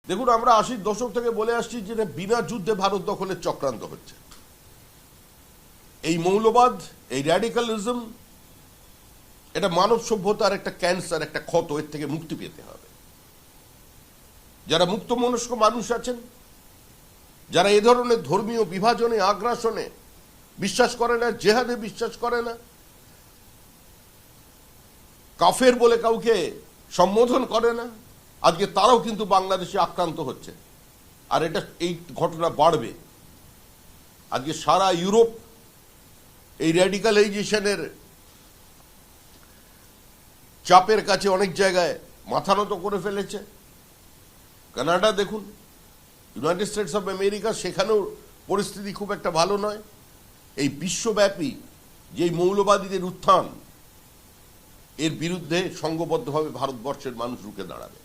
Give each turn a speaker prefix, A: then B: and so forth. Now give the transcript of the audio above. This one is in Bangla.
A: দেখুন, আমরা 80-র দশক থেকে বলে আসছি যে বিনা যুদ্ধে ভারত দখলের চক্রান্ত হচ্ছে। এই মৌলবাদ, এই র্যাডিক্যালিজম, এটা মানব সভ্যতার একটা ক্যান্সার, একটা ক্ষত। এর থেকে মুক্তি পেতে হবে। যারা মুক্ত মনস্ক মানুষ আছেন, যারা এ ধরনের ধর্মীয় বিভাজনে, আগ্রাসনে বিশ্বাস করে না, জেহাদে বিশ্বাস করে না, কাফের বলে কাউকে সম্বোধন করে না, আজকে তারাও কিন্তু বাংলাদেশে আক্রান্ত হচ্ছে। আর এই ঘটনা বাড়বে। আজকে সারা ইউরোপ এই র্যাডিক্যালাইজেশনের চাপের কাছে অনেক জায়গায় মাথা নত করে ফেলেছে। কানাডা দেখুন, ইউনাইটেড স্টেটস অফ আমেরিকা, সেখানেও পরিস্থিতি খুব একটা ভালো নয়। এই বিশ্বব্যাপী যে মৌলবাদীদের উত্থান, এর বিরুদ্ধে সংঘবদ্ধভাবে ভারতবর্ষের মানুষ রুখে দাঁড়াবে।